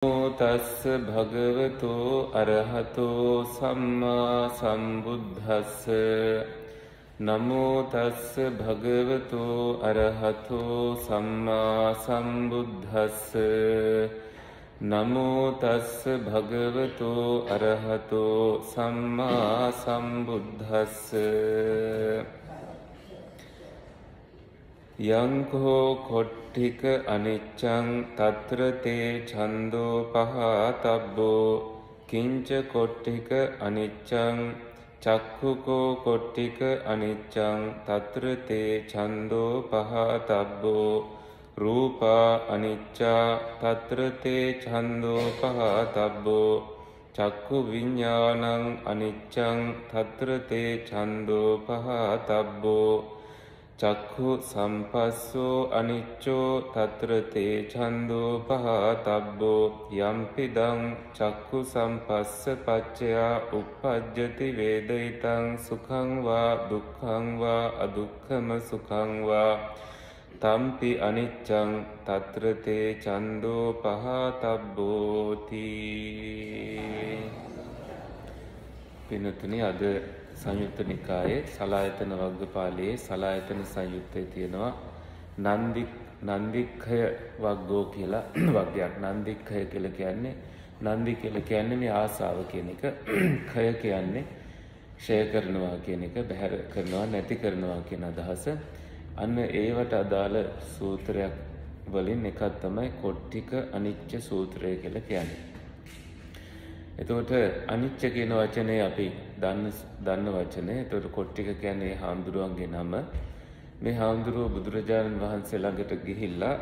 නමෝ තස්ස භගවතෝ අරහතෝ සම්මා සම්බුද්දස්ස නමෝ තස්ස භගවතෝ අරහතෝ සම්මා සම්බුද්දස්ස නමෝ තස්ස භගවතෝ අරහතෝ සම්මා සම්බුද්දස්ස යංකෝ කොට්ඨික අනිච්ඡං තත්‍ර තේ ඡන්தோ පහතබ්බෝ කිංච කොට්ඨික අනිච්ඡං චක්ඛුකෝ කොට්ඨික අනිච්ඡං තත්‍ර තේ ඡන්தோ පහතබ්බෝ රූපා අනිච්චා තත්‍ර තේ ඡන්தோ පහතබ්බෝ චක්ඛු විඤ්ඤාණං අනිච්ඡං තත්‍ර තේ ඡන්தோ පහතබ්බෝ චක්ඛු සම්පස්සෝ අනිච්චෝ තත්‍ර තේ ඡන්தோ පහතබ්බෝ යම්පිදං චක්ඛු සම්පස්ස පච්චයා උප්පජ්ජති වේදිතං සුඛං වා දුක්ඛං වා අදුක්ඛම සුඛං වා තම්පි අනිච්ඡං තත්‍ර තේ ඡන්தோ පහතබ්බෝති. පින්තුනි, අද සංයුත්ත නිකායේ සලායතන වග්ගපාළියේ සලායතන සංයුත්තේ තියෙනවා නන්දික්ඛය වග්ගෝ කියලා වග්ගයක්. නන්දික්ඛය කියලා කියන්නේ නන්දි කියලා කියන්නේ මේ ආසාව කියන එක. khය කියන්නේ ක්ෂය කරනවා කියන එක, බැහැර කරනවා, නැති කරනවා කියන අදහස. අන්න ඒවට අදාළ සූත්‍රයක් වලින් එකක් තමයි කොට්ඨික අනිච්ච සූත්‍රය කියලා කියන්නේ. එතකොට අනිච්ච කියන වචනේ අපි දන්න වචනේ. එතකොට කොට්ඨික කියන්නේ හාමුදුරුවන්ගේ නම. මේ හාමුදුරුවෝ බුදුරජාණන් වහන්සේ ළඟට ගිහිල්ලා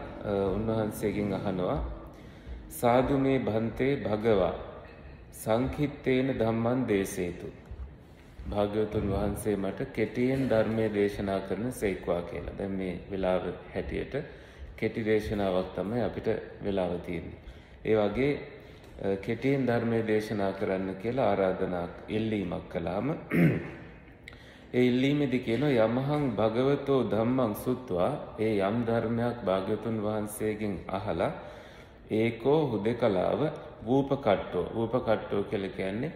උන්වහන්සේගෙන් අහනවා, සාදු මේ භන්තේ භගවා සංකිට්ඨේන ධම්මං දේසේතු. භාග්‍යවතුන් වහන්සේ මට කෙටියෙන් ධර්මයේ දේශනා කරන සේක්වා කියලා. දැන් මේ වෙලාව හැටියට කෙටි දේශනාවක් තමයි අපිට වෙලාව තියෙන්නේ. ඒ වගේ කෙටියෙන් ධර්මයේ දේශනා කරන්න කියලා ආරාධනාවක් ඉල්ලීමක් කළාම ඒ ඉල්ලීමේදී කියනවා යමහං භගවතෝ ධම්මං සුත්වා, ඒ යම් ධර්මයක් භාග්‍යවතුන් වහන්සේගෙන් අහලා ඒකෝ හුදකලාව වූපකට්ටෝ කියලා කියන්නේ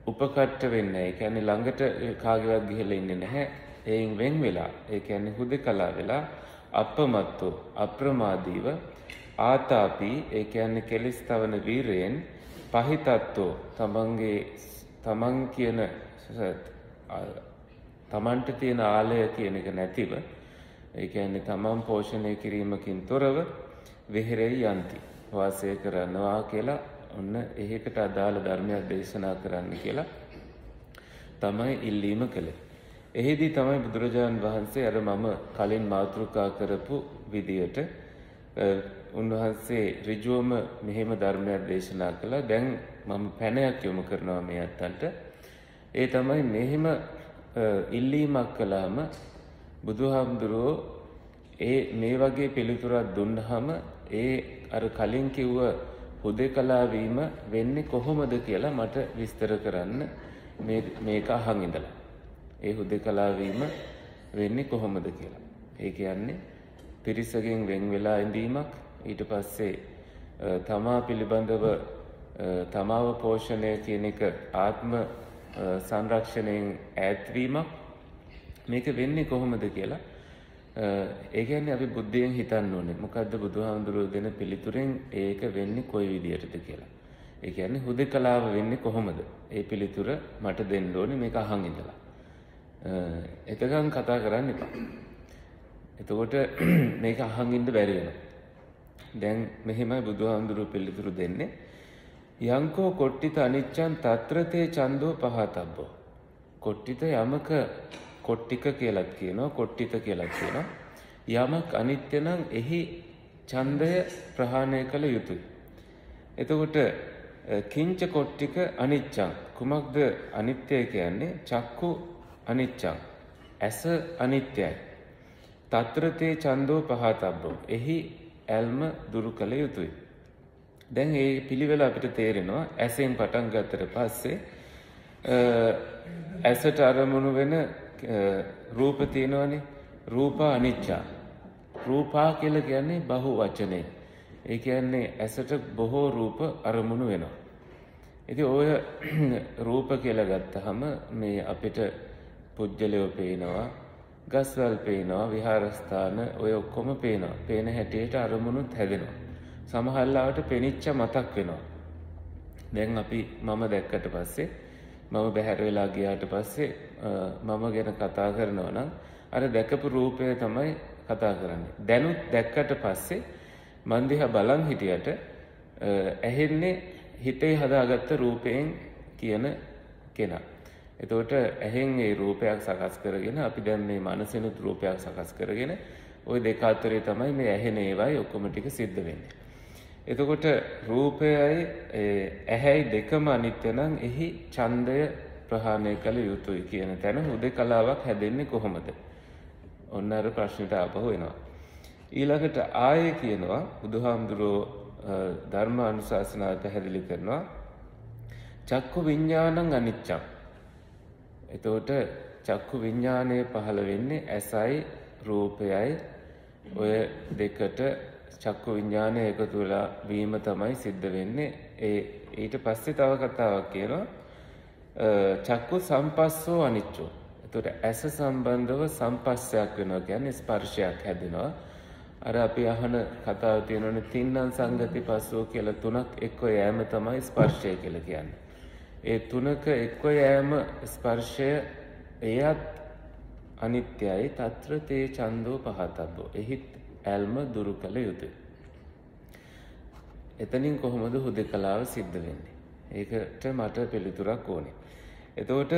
උපකට්ට වෙන්නේ. ඒ කියන්නේ ළඟට කාගේවත් ගිහිල්ලා ඉන්නේ නැහැ. එයින් වෙන් වෙලා, ඒ කියන්නේ හුදකලා වෙලා අපමත්තෝ අප්‍රමාදීව ආතාපි, ඒ කියන්නේ කෙලිස් තවන වීරයෙන් පහිතත්වෝ තමන් කියන තමන්ට තියෙන ආලය කියන එක නැතිව, ඒ කියන්නේ තමන් පෝෂණය කිරීමකින් තොරව විහෙරෙහි යන්ති, වාසය කරනවා කියලා ඔන්න එහෙකට අදාළ ධර්මයක් දේශනා කරන්න කියලා තමයි ඉල්ලීම කළේ. එහිදී තමයි බුදුරජාණන් වහන්සේ අර මම කලින් මාතෘකා කරපු විදියට උන්වහන්සේ ඍජුවම මෙහෙම ධර්මයක් දේශනා කළා. දැන් මම පැනයක් යොමු කරනවා මේ අතන්ට. ඒ තමයි මෙහෙම ඉල්ලීමක් කළාම බුදුහාමුදුරුවෝ මේ වගේ පිළිතුරක් දුන්නාම ඒ අර කලින් කිව්ව හුදකලා වීම වෙන්නේ කොහොමද කියලා මට විස්තර කරන්න මේක අහන් ඉඳලා. ඒ හුදකලා වීම වෙන්නේ කොහොමද කියලා. ඒ කියන්නේ පිරිසගෙන් වෙන් වෙලා ඉඳීමක්, ඊට පස්සේ තමා පිළිබඳව තමාව පෝෂණය කියන එක ආත්ම සංරක්ෂණයෙන් ඈත්වීමක්. මේක වෙන්නේ කොහොමද කියලා ඒ කියන්නේ අපි බුද්ධියෙන් හිතන්න ඕනේ. මොකද්ද බුදුහාමුදුරුවෝ දෙන පිළිතුරෙන් ඒක වෙන්නේ කොයි විදියටද කියලා. ඒ කියන්නේ හුදකලාව වෙන්නේ කොහොමද? ඒ පිළිතුර මට දෙන්න ඕනේ මේක අහන් ඉඳලා. එතකන් කතා කරන්න එපා. එතකොට මේක අහන් ඉන්න බැරි වෙනවා. දැන් මෙහෙමයි බුදුහාමුදුරුවෝ පිළිතුරු දෙන්නේ. යංකෝ කොට්ඨිත අනිච්ඡං තත්‍ර තේ ඡන්தோ පහතබ්බෝ. කොට්ඨිත යමක කොට්ටික කියලාත් කියනවා, කොට්ඨිත කියලාත් කියනවා. යමක් අනිත්‍ය නම් එහි ඡන්දය ප්‍රහාණය කළ යුතුයි. එතකොට කිංච කොට්ටික අනිච්ඡං, කුමක්ද අනිත්‍ය කියන්නේ? චක්ඛු අනිච්ඡං, ඇස අනිත්‍යයි. තත්‍ර තේ ඡන්தோ පහතබ්බෝ, එහි ඇල්ම දුරු කළ යුතුයි. දැන් මේ පිළිවෙල අපිට තේරෙනවා. ඇසෙන් පටන් ගත්තට පස්සේ ඇසට අරමුණු වෙන රූප තියෙනවනේ. රූප අනිච්චා. රූපා කියලා කියන්නේ බහු වචනේ. ඒ කියන්නේ ඇසට බොහෝ රූප අරමුණු වෙනවා. ඉතින් ඔය රූප කියලා ගත්තහම මේ අපිට පුජ්‍යලයෝ පේනවා, ගස්වැල් පේනවා, විහාරස්ථාන ඔය ඔක්කොම පේනවා. පේන හැටියට අරමුණුත් හැදෙනවා. සමහර ලාවට පෙනිච්ච මතක් වෙනවා. දැන් අපි මම දැක්කට පස්සේ මම බැහැර වෙලා ගියාට පස්සේ මම ගැන කතා කරනවා නම් අර දැකපු රූපය තමයි කතා කරන්නේ. දැනුත් දැක්කට පස්සේ මන් දිහා බලන් හිටියට ඇහෙන්නේ හිතේ හදාගත්ත රූපයෙන් කියන කෙනා. එතකොට ඇහෙන් ඒ රූපයක් සකස් කරගෙන අපි දැන් මේ මනසෙනුත් රූපයක් සකස් කරගෙන ওই දෙක අතරේ තමයි මේ ඇහෙන ඒවායි ඔක්කොම ටික සිද්ධ වෙන්නේ. එතකොට රූපයයි ඇහැයි දෙකම අනිත්‍ය නම් එහි ඡන්දය ප්‍රහාණය කළ යුතුයි කියන තැන හුදෙකලාවක් හැදෙන්නේ කොහොමද? ඔන්න අර ප්‍රශ්නෙට ආපහු එනවා. ඊළඟට ආයේ කියනවා බුදුහාමුදුරෝ ධර්මානුශාසනාව පැහැදිලි කරනවා චක්කු විඤ්ඤාණං අනිච්චං. එතකොට චක්කු විඤ්ඤාණය පහළ වෙන්නේ ඇසයි රූපයයි ඔය දෙකට චක්කු විඤ්ඤාණය එකතු වෙලා වීම තමයි සිද්ධ වෙන්නේ. ඊට පස්සේ තව කතාවක් කියනවා චක්කු සම්පස්සෝ අනිච්චෝ. එතකොට ඇස සම්බන්ධව සම්පස්සයක් වෙනවා කියන්නේ ස්පර්ශයක් හැදෙනවා. අර අපි අහන කතාව තියෙනවනේ තින්නම් සංගති පස්සෝ කියලා තුනක් එක්ක යෑම තමයි ස්පර්ශය කියලා කියන්නේ. ඒ තුනක එක්ක යෑම ස්පර්ශය එයත් අනිත්‍යයි. తත්‍ර තේ ඡන්தோ පහතබ්බෝ. එහිත් ඇල්ම දුරු කළ යුතුය. එතනින් කොහොමද හුදෙකලාව සිද්ධ වෙන්නේ? ඒකට මට පිළිතුරක් ඕනේ. එතකොට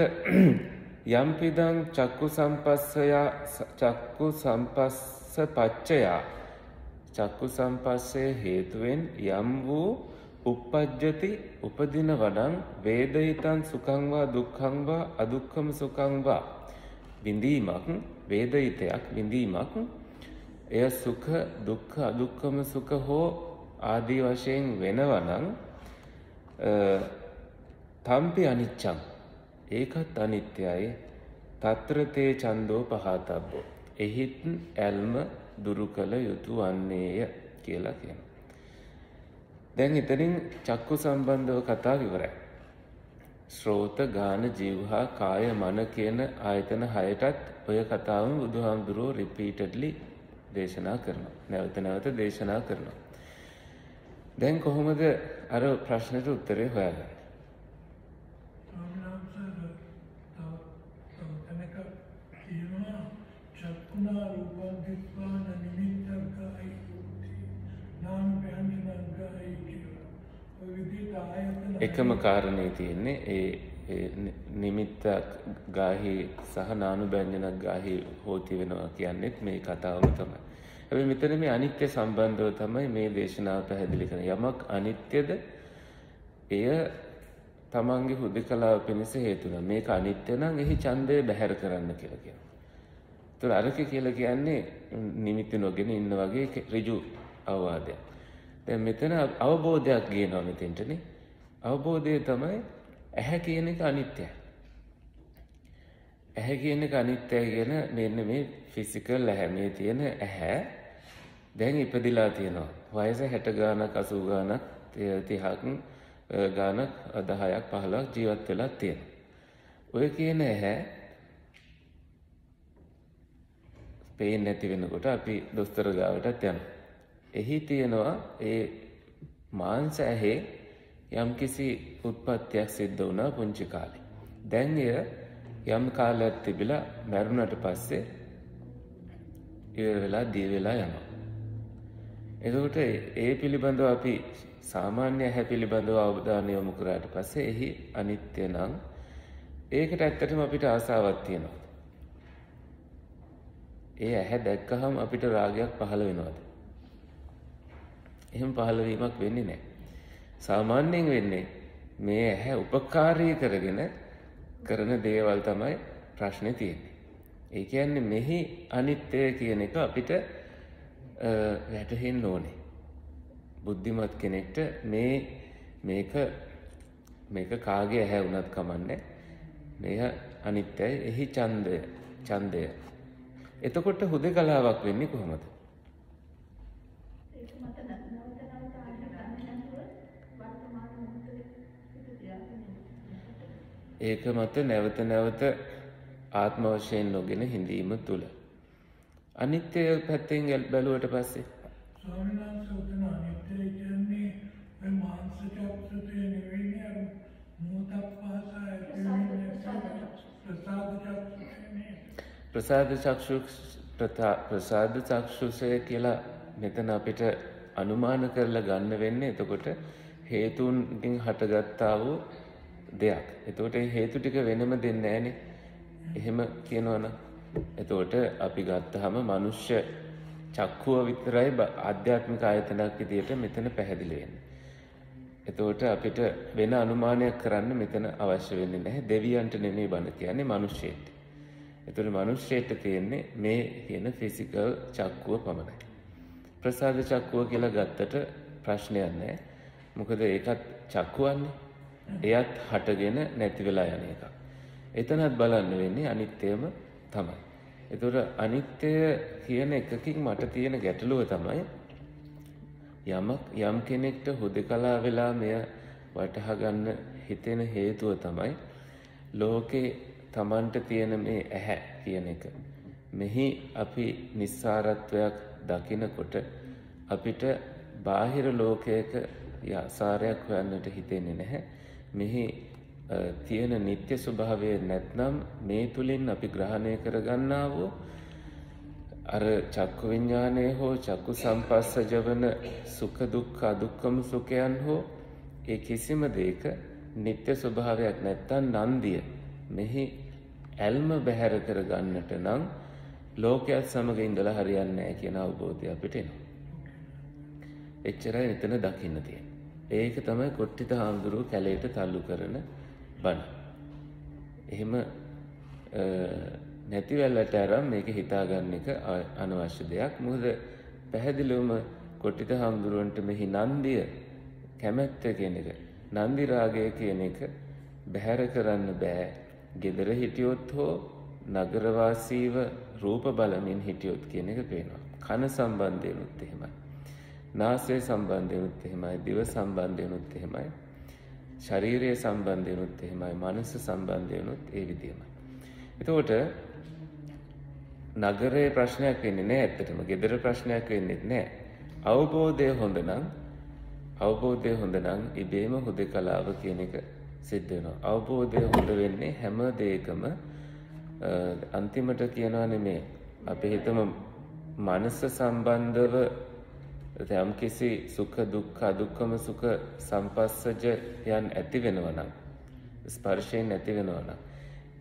යම්පිදං චක්කු සම්පස්ස පච්චයා චක්කු සම්පස්සේ හේතුවෙන් යම් වූ uppajjati උපදින වඩන් වේදිතං සුඛං වා දුක්ඛං වා අදුක්ඛම සුඛං වා විඳීමක් වේදිතයක් විඳීමක් එය සුඛ දුක්ඛ අදුක්ඛම සුඛ හෝ ආදී වශයෙන් වෙනවනම් තම්පි අනිච්චං ඒකත් අනිත්‍යයි. తත්‍ර තේ ඡන්தோ පහතබ්බෝ. එහිත් ඇල්ම දුරු කළ යුතු වන්නේය කියලා කියනවා. දැන් එතනින් චක්කු සම්බන්ධව කතා ඉවරයි. ශ්‍රෝත ගාන ජීවහා කාය මන කියන ආයතන හයටත් ඔය කතාවම බුදුහාමුදුරුවෝ රිපීටඩ්ලි දේශනා කරනවා. නැවත නැවත දේශනා කරනවා. දැන් කොහොමද අර ප්‍රශ්නෙට උත්තරේ හොයාගන්නේ? එකම කාරණේ තියෙන්නේ ඒ නිමිත්ත ගාහි සහ නානුබැඤ්ඤණක් ගාහි හෝති වෙනවා කියන්නේත් මේ කතාවම තමයි. හැබැයි මෙතන මේ අනිත්‍ය සම්බන්ධව තමයි මේ දේශනාව පැහැදිලි කරන්නේ. යමක් අනිත්‍යද එය තමන්ගේ හුදෙකලාව පිණිස හේතු වෙනවා. මේක අනිත්‍ය නම් එහි ඡන්දය බැහැර කරන්න කියලා කියනවා. ඒතර අරක කියලා කියන්නේ නිමිති නොගෙන ඉන්න වගේ ඍජු අවවාදයක්. දැන් මෙතන අවබෝධයක් ගේනවා මෙතෙන්ටනේ. අවබෝධය තමයි ඇහැ කියන එක අනිත්‍යයි. ඇහැ කියන එක අනිත්‍යයි කියන මෙන්න මේ ෆිසිකල් ඇහැ මේ තියෙන ඇහැ දැන් ඉපදිලා තියෙනවා. වයස 60 ගානක් 80 ගානක් 30ක් ගානක් 10ක් 15ක් ජීවත් වෙලා තියෙනවා. ඔය කියන ඇහැ පේන්නේ නැති වෙනකොට අපි දොස්තර ගාවටත් යනවා. එහි තියෙනවා ඒ මාංශ ඇහි යම්කිසි උත්පත්තියක් සිද්ධ වුණා පුංචි කාලේ. දැන් එය යම් කාලයක් තිබිලා මරුණට පස්සේ ඉවර වෙලා දිය වෙලා යනවා. එතකොට ඒ පිළිබඳව අපි සාමාන්‍ය ඇහැ පිළිබඳව අවධානය යොමු කරාට පස්සේ එහි අනිත්‍ය නම් ඒකට ඇත්තටම අපිට ආසාවක් තියෙනවා. ඒ ඇහැ දැක්කහම අපිට රාගයක් පහළ වෙනවද? එහෙම පහළ වීමක් වෙන්නේ නැහැ. සාමාන්‍යයෙන් වෙන්නේ මේ ඇහැ උපකාරී කරගෙන කරන දේවල් තමයි ප්‍රශ්නේ තියෙන්නේ. ඒ කියන්නේ මෙහි අනිත්‍ය කියන එක අපිට වැටහෙන්න ඕනේ. බුද්ධිමත් කෙනෙක්ට මේක කාගේ ඇහැ වුණත් කමන්නේ. මේක අනිත්‍යයි. එහි ඡන්දය. එතකොට හුදෙකලාවක් වෙන්නේ කොහොමද? ඒක මත නැවත නැවත ආත්ම වශයෙන් නොගෙන හිඳීම තුළ අනිත්‍ය පැත්තෙන් බැලුවට පස්සේ ස්වාමීන් වහන්සේ උතන අනිත්‍ය කියන්නේ මේ මානසික අපසුතේ නෙවෙයි අර මොහොතක් පාසා ප්‍රසාද චක්ෂුෂය කියලා මෙතන අපිට අනුමාන කරලා ගන්න වෙන්නේ එතකොට හේතුන්ගෙන් හටගත්තා වූ දෙයක්. එතකොට මේ හේතු ටික වෙනම දෙන්නේ නැහනේ. එහෙම කියනවනම් එතකොට අපි ගත්තාම මනුෂ්‍ය චක්කුව විතරයි ආධ්‍යාත්මික ආයතනයක් විදියට මෙතන පැහැදිලි වෙන්නේ. එතකොට අපිට වෙන අනුමානයක් කරන්න මෙතන අවශ්‍ය වෙන්නේ නැහැ. දෙවියන්ට නෙමෙයි බණ කියන්නේ මනුෂ්‍යයට. එතකොට මනුෂ්‍යයට තියෙන්නේ මේ කියන ෆිසිකල් චක්කුව පමණයි. ප්‍රසාද චක්කුව කියලා ගත්තට ප්‍රශ්නයක් නැහැ. මොකද ඒකත් චක්කුවන්නේ. එයත් හටගෙන නැති වෙලා යන එකක්. එතනත් බලන්න වෙන්නේ අනිත්‍යම තමයි. එතකොට අනිත්‍ය කියන එකකින් මට තියෙන ගැටලුව තමයි යම් කෙනෙක්ට හුදකලා වෙලා මෙය වටහා ගන්න හිතෙන හේතුව තමයි ලෝකේ Tamanට තියෙන මේ ඇහැ කියන එක. මෙහි අපි නිස්සාරත්වයක් දකිනකොට අපිට බාහිර ලෝකයක යසාරයක් හොයන්නට හිතෙන්නේ නැහැ. මෙහි තියෙන නিত্য ස්වභාවය නැත්නම් මේ තුලින් අපි ග්‍රහණය කරගන්නා වූ අර චක්කු විඥානය හෝ චක්කු සම්පස්සජ වන සුඛ දුක්ඛ අදුක්ඛම සුඛයන් හෝ ඒ කිසිම දෙයක නিত্য ස්වභාවයක් නැත්නම් නන්දිය මෙහි ඇල්ම බැහැර කරගන්නට නම් ලෝකයක් සමග ඉඳලා හරියන්නේ නැහැ කියන අවබෝධය අපිට එනවා. එච්චරයි මෙතන දකින්න තියෙන්නේ. ඒක තමයි කොට්ටිත හාමුදුරුවෝ කැලේට තල්ලු කරන බණ. එහෙම නැති වෙලට අරන් මේක හිතාගන්න එක අනවශ්‍ය දෙයක්. මොකද පැහැදිලිවම කොට්ටිත හාමුදුරුවන්ට මෙහි නන්දිය කැමැත්ත කියන එක, නන්දි රාගය කියන එක බැහැර කරන්න බෑ. ගෙදර හිටියොත් හෝ නගරවාසීව රූප බලමින් හිටියොත් කියන එක පේනවා. කන සම්බන්ධයෙන්ුත් එහෙමයි. නාසය සම්බන්ධයෙන්ුත් එහෙමයි. දිව සම්බන්ධයෙන්ුත් එහෙමයි. ශරීරය සම්බන්ධයෙන්ුත් එහෙමයි. මනස සම්බන්ධයෙන්ුත් ඒ විදිහමයි. එතකොට නගරයේ ප්‍රශ්නයක් වෙන්නේ නැහැ ඇත්තටම. ගෙදර ප්‍රශ්නයක් වෙන්නේ නැහැ. අවබෝධය හොඳ නම් ඉබේම හුදකලාව කියන එක සිද්ධ වෙනවා. අවබෝධය හොඳ වෙන්නේ හැම දෙයකම අන්තිමට කියනවා නෙමෙයි. අපි හිතමු මනස සම්බන්ධව යම් කිසි සුඛ දුක්ඛ අදුක්ඛම සුඛ සම්පස්සජයන් ඇති වෙනවා නම් ස්පර්ශයෙන් ඇති වෙනවා නම්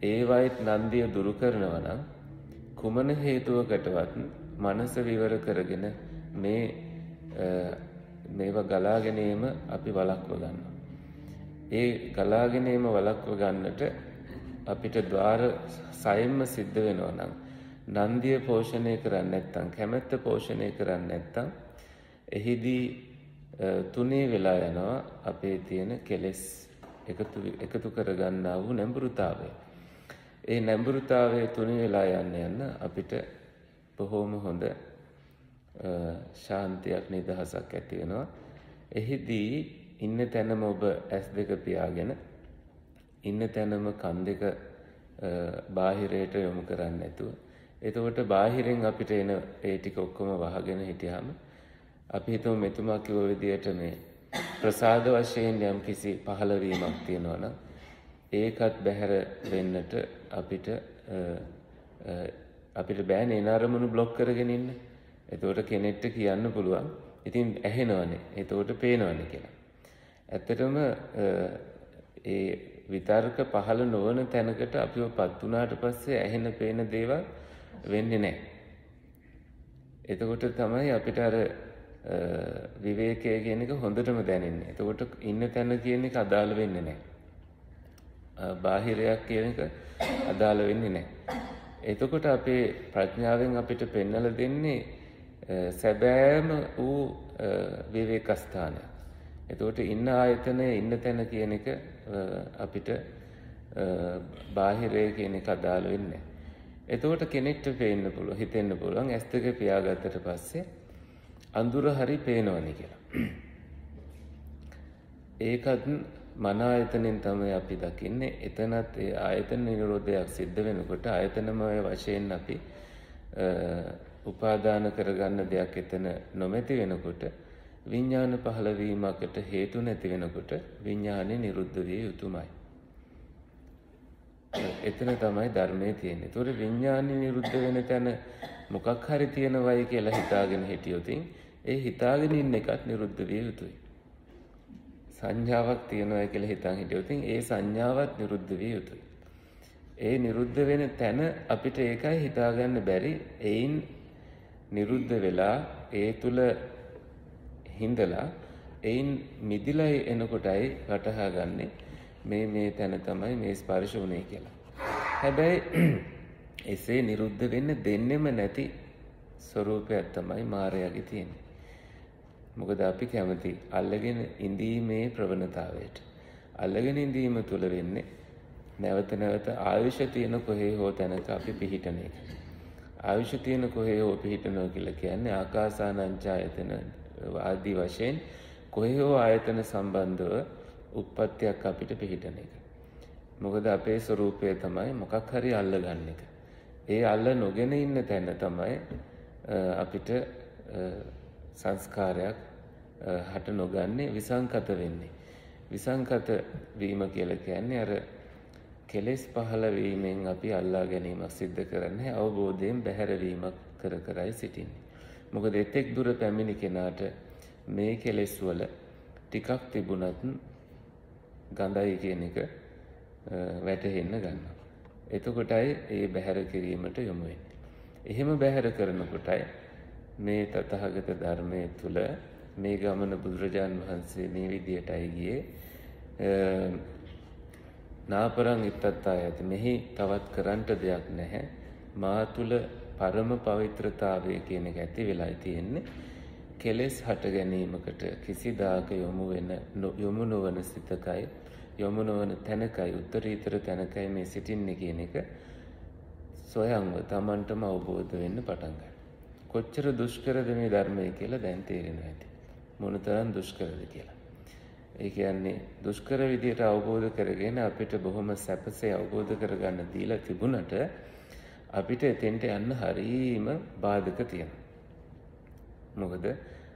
ඒවයිත් නන්දිය දුරු කරනවා නම් කුමන හේතුවකටවත් මනස විවර කරගෙන මේවා ගලාගෙනීම අපි වළක්ව ගන්නවා. ඒ ගලාගෙනීම වළක්ව ගන්නට අපිට ద్వාර සයම්ම සිද්ධ වෙනවා නම් නන්දිය පෝෂණය කරන්නේ නැත්නම් කැමැත්ත පෝෂණය කරන්නේ නැත්නම් එහිදී තුනේ වෙලා යනවා අපේ තියෙන කෙලෙස් එකතු කරගන්නා වූ නැඹුරුතාවය. ඒ නැඹුරුතාවය තුනේ වෙලා යන්න අපිට බොහෝම හොඳ ශාන්තියක් නිදහසක් ඇති වෙනවා. එහිදී ඉන්න තැනම ඔබ S2 පියාගෙන ඉන්න තැනම කන් දෙක බාහිරයට යොමු කරන්නේ නැතුව එතකොට බාහිරින් අපිට එන ඒ ටික ඔක්කොම වහගෙන හිටියාම අපි හිතමු මෙතුමා කිව්ව විදියට මේ ප්‍රසාද වශයෙන් යම් කිසි පහළවීමක් තියෙනවා නම් ඒකත් බැහැර වෙන්නට අපිට බෑනේ නරමුණු બ્લોක් කරගෙන ඉන්න. එතකොට කෙනෙක්ට කියන්න පුළුවන් ඉතින් ඇහෙනවනේ එතකොට පේනවනේ කියලා. ඇත්තටම ඒ විතර්ක පහළ නොවන තැනකට අපිවපත් වුණාට පස්සේ ඇහෙන පේන දේවල් වෙන්නේ නැහැ. එතකොට තමයි අපිට අර විවේකය කියන එක හොඳටම දැනෙන්නේ. එතකොට ඉන්න තැන කියන එක අදාළ වෙන්නේ නැහැ. බාහිරයක් කියන එක අදාළ වෙන්නේ නැහැ. එතකොට අපේ ප්‍රඥාවෙන් අපිට පෙන්වලා දෙන්නේ සැබෑම වූ විවේක ස්ථානය. එතකොට ඉන්න ආයතනයේ ඉන්න තැන කියන එක අපිට බාහිරය කියන එක අදාළ වෙන්නේ නැහැ. එතකොට කෙනෙක්ට පේන්න පුළුවන්, හිතෙන්න පුළුවන් S2 පියාගත්තට පස්සේ අඳුර හරි පේනවනේ කියලා. ඒකත් මන ආයතනෙන් තමයි අපි දකින්නේ. එතනත් ඒ ආයතන නිරෝධයක් සිද්ධ වෙනකොට ආයතනමය වශයෙන් අපි උපාදාන කරගන්න දෙයක් එතන නොමැති වෙනකොට විඥාන පහළ වීමකට හේතු නැති වෙනකොට විඥානෙ නිරුද්ධ විය යුතුමයි. එතන තමයි ධර්මයේ තියෙන්නේ. ඒතකොට විඥානෙ නිරුද්ධ වෙන තැන මොකක් හරි තියෙනවයි කියලා හිතාගෙන හිටියොත් ඒ හිතාගෙන ඉන්න එකත් නිරුද්ධ විය යුතුයි. සංඥාවක් තියෙනවා කියලා හිතන් හිටියොත් ඒ සංඥාවත් නිරුද්ධ විය යුතුයි. ඒ නිරුද්ධ වෙන තැන අපිට ඒකයි හිතාගන්න බැරි. ඒයින් නිරුද්ධ වෙලා ඒ තුල හිඳලා ඒයින් මිදිලා එනකොටයි වටහා ගන්නේ මේ තැන තමයි මේ ස්පර්ශ වුනේ කියලා. හැබැයි එසේ නිරුද්ධ වෙන්න දෙන්නෙම නැති ස්වરૂපයක් තමයි මායාවේ තියෙන්නේ. මොකද අපි කැමති අල්ලගෙන ඉඳීමේ ප්‍රවණතාවයට. අල්ලගෙන ඉඳීම තුළ වෙන්නේ නැවත නැවත ආයුෂ තියෙන කොහේ හෝ තැනක අපි පිහිටන එක. ආයුෂ තියෙන කොහේ හෝ පිහිටනවා කියලා කියන්නේ ආකාසානංචායතන ආදී වශයෙන් කොහේ හෝ ආයතන සම්බන්ධව උත්පත්තියක් අපිට පිහිටන එක. මොකද අපේ ස්වરૂපය තමයි මොකක් හරි අල්ලගන්න එක. ඒ අල්ල නොගෙන ඉන්න තැන තමයි අපිට සංස්කාරයක් හට නොගන්නේ විසංකත වෙන්නේ. විසංකත වීම කියලා කියන්නේ අර කෙලෙස් පහළ වීමෙන් අපි අල්ලා ගැනීමක් සිද්ධ කරන්නේ අවබෝධයෙන් බැහැරවීමක් කරයි සිටින්නේ. මොකද එතෙක් දුර පැමිණි කෙනාට මේ කෙලෙස් වල ටිකක් තිබුණත් ගඳයි කියන එක වැටහෙන්න ගන්නවා. එතකොටයි ඒ බැහැර කිරීමට යොමු වෙන්නේ. එහෙම බැහැර කරනකොටයි මේ තථාගත ධර්මයේ තුල මේ ගමන බුදුරජාන් වහන්සේ මේ විදියටයි ගියේ. නාපරං ඉත්තත්තායති මෙහි තවත් කරන්නට දෙයක් නැහැ. මා තුල පරම පවිත්‍රතාවය කියන එක ඇති වෙලා තියෙන්නේ. කෙලෙස් හට ගැනීමකට කිසිදාක යොමු නොවන සිතකයි යොමු නොවන තැනකයි උත්තරීතර තැනකයි මේ සිටින්නේ කියන එක සොයන්ව Tamanටම අවබෝධ වෙන්න පටන් ගන්නවා. කොච්චර දුෂ්කරද මේ ධර්මය කියලා දැන් තේරෙනවා ඇති. මොනතරම් දුෂ්කරද කියලා. ඒ කියන්නේ දුෂ්කර විදියට අවබෝධ කරගෙන අපිට බොහොම සැපසේ අවබෝධ කරගන්න දීලා තිබුණට අපිට එතෙන්ට යන්න හරීම බාධක තියෙනවා. මොකද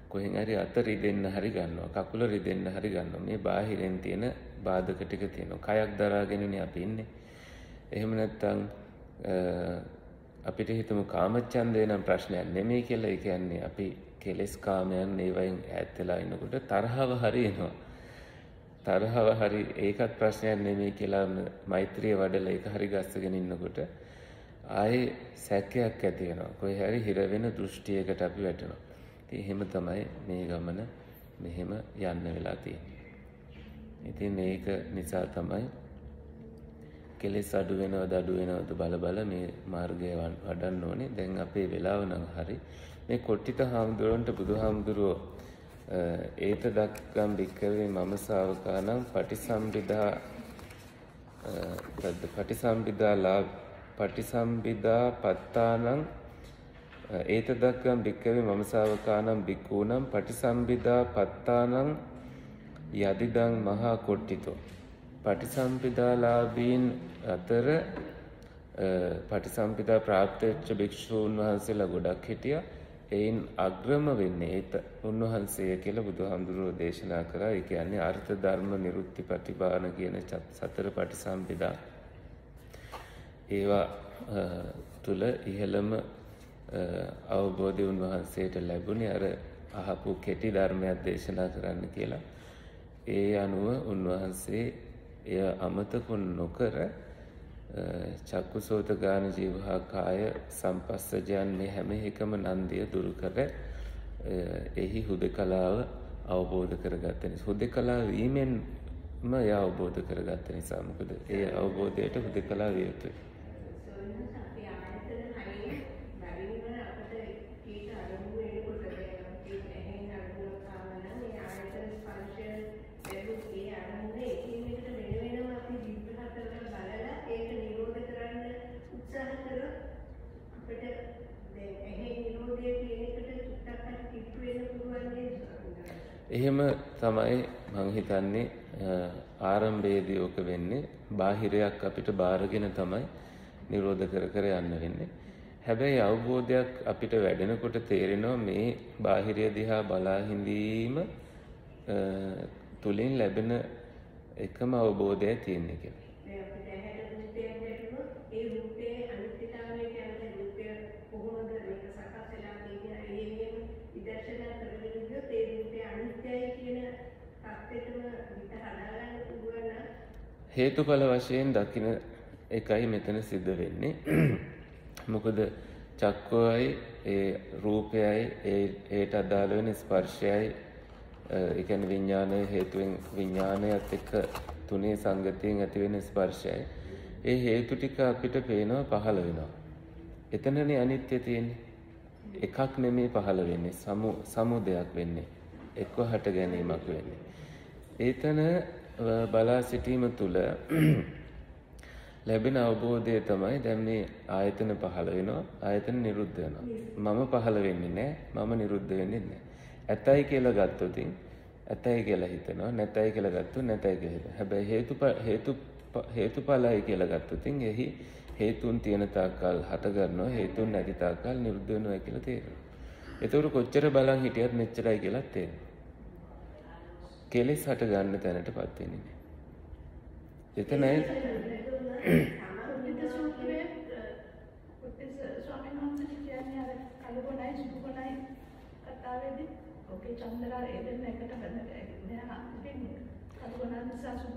කොහෙන් හරි අත රිදෙන්න හරි ගන්නවා, කකුල රිදෙන්න හරි ගන්නවා. මේ බාහිරෙන් තියෙන බාධක ටික තියෙනවා. කයක් දරාගෙනනේ අපි ඉන්නේ. එහෙම නැත්නම් අපිට හිතමු කාමච්ඡන්දේ නම් ප්‍රශ්නයක් නෙමෙයි කියලා. ඒ කියන්නේ අපි කෙලෙස් කාමයන් ඒවයින් ඈත් වෙලා ඉනකොට තරහව හරි එනවා. තරහව හරි ඒකත් ප්‍රශ්නයක් නෙමෙයි කියලා මෛත්‍රිය වඩලා ඒක හරි ගස්සගෙන ඉන්නකොට ආයේ සැකයක් ඇති වෙනවා. කොහේ හරි හිර වෙන දෘෂ්ටියකට අපි වැටෙනවා. ඉතින් එහෙම තමයි මේ ගමන මෙහෙම යන්න වෙලා තියෙන්නේ. ඉතින් මේක නිසා තමයි කෙලෙස් අඩු වෙනවද බල මේ මාර්ගය වඩන්න ඕනේ. දැන් අපේ වෙලාව නම් හරි. මේ කොට්ටිත හාමුදුරුවන්ට බුදුහාමුදුරුවෝ ඒත දක්කම් භික්කවේ මම ශාවකානම් පටිසම්භිදා පත්තානං ඒත දක්කම් භික්කවේ මම ශාවකානම් භික්ඛූනම් පටිසම්භිදා පත්තානං යදිදං මහා කොට්ටිතෝ. පටිසම්භිදාලාභීන් අතර පටිසම්භිදා ප්‍රාප්ත වෙච්ච භික්ෂූන් වහන්සේලා ගොඩක් හිටියා. එයින් අග්‍රම වෙන්නේ ඒත උන්වහන්සේ කියලා බුදුහාමුදුරුවෝ දේශනා කරා. ඒ කියන්නේ අර්ථ ධර්ම නිරුක්ති ප්‍රතිපාන කියන සතර පටිසම්භිදා. ඒවා තුල ඉහළම අවබෝධය උන්වහන්සේට ලැබුණේ අර අහපු කෙටි ධර්මයක් දේශනා කරන්න කියලා. ඒ අනුව උන්වහන්සේ එය අමතක නොකර චක්කුසෝත ගාන ජීවහා කාය සම්පස්සජයන් මේ හැම එකම නන්දිය දුරු කර එහි හුදකලාව අවබෝධ කරගත්ත නිසා හුදකලා වීමෙන්ම එය අවබෝධ කරගත්ත නිසා මොකද ඒ අවබෝධයට හුදකලා විය යුතුයි. එහෙම තමයි මං හිතන්නේ ආරම්භයේදී ඔක වෙන්නේ බාහිරයක් අපිට බාරගෙන තමයි නිරෝධ කර කර යන්න වෙන්නේ. හැබැයි අවබෝධයක් අපිට වැඩෙනකොට තේරෙනවා මේ බාහිරය දිහා බලා හිඳීම තුලින් ලැබෙන එකම අවබෝධය තියෙන්නේ කියලා. හේතුඵල වශයෙන් දකින එකයි මෙතන සිද්ධ වෙන්නේ. මොකද චක්කයයි ඒ රූපයයි ඒට අදාළ වෙන ස්පර්ශයයි ඒ කියන්නේ විඥානය හේතුවෙන් විඥානයත් එක්ක තුනේ සංගතියෙන් ඇති වෙන ස්පර්ශයයි ඒ හේතු ටික අපිට පේනවා පහළ වෙනවා. එතනනේ අනිත්‍ය තියෙන්නේ. එකක් නෙමෙයි පහළ වෙන්නේ සමුදයක් වෙන්නේ. එක්ක හට ගැනීමක් වෙන්නේ. ඒතන බලා සිටීම තුළ ලැබෙන අවබෝධය තමයි දැන් මේ ආයතන පහළ වෙනවා ආයතන නිරුද්ධ වෙනවා. මම පහළ වෙන්නේ නැහැ මම නිරුද්ධ වෙන්නේ නැහැ. ඇතයි කියලා ගත්තොත් ඇතයි කියලා හිතනවා නැතයි කියලා ගත්තොත් නැතයි කියලා හිතනවා. හැබැයි හේතුඵලයි කියලා ගත්තොත් එහි හේතුන් තියෙන තාක්කල් හට ගන්නවා හේතුන් නැති තාක්කල් නිරුද්ධ වෙනවා කියලා තේරෙනවා. ඒතකොට කොච්චර බලන් හිටියත් මෙච්චරයි කියලා තේරෙනවා. කෙලෙස් හට ගන්න තැනටපත් වෙන්නේ නැහැ. එතනයි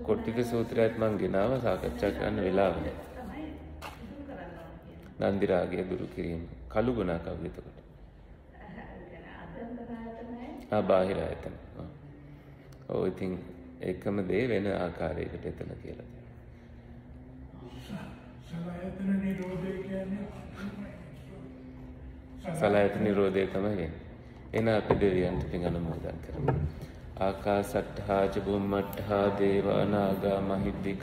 කොට්ටික සූත්‍රයත් මං ගෙනාව සාකච්ඡා කරන්න වෙලාව නැහැ. නන්දි රාගය දුරු කිරීම කළු ගුණා කවුද එතකොට? බාහිර ආයතන. ඔව් ඉතින් එකම දේ වෙන ආකාරයකට එතන කියලා සලආයතන නිරෝධය කියන්නේ සලආයතන නිරෝධය තමයි වෙන්නේ. එන අපි දෙවියන්ට පින් අනුමෝදන් කරමු. ආකාසට්ඨා ච බුම්මට්ඨා දේවානාගා මහිද්దిక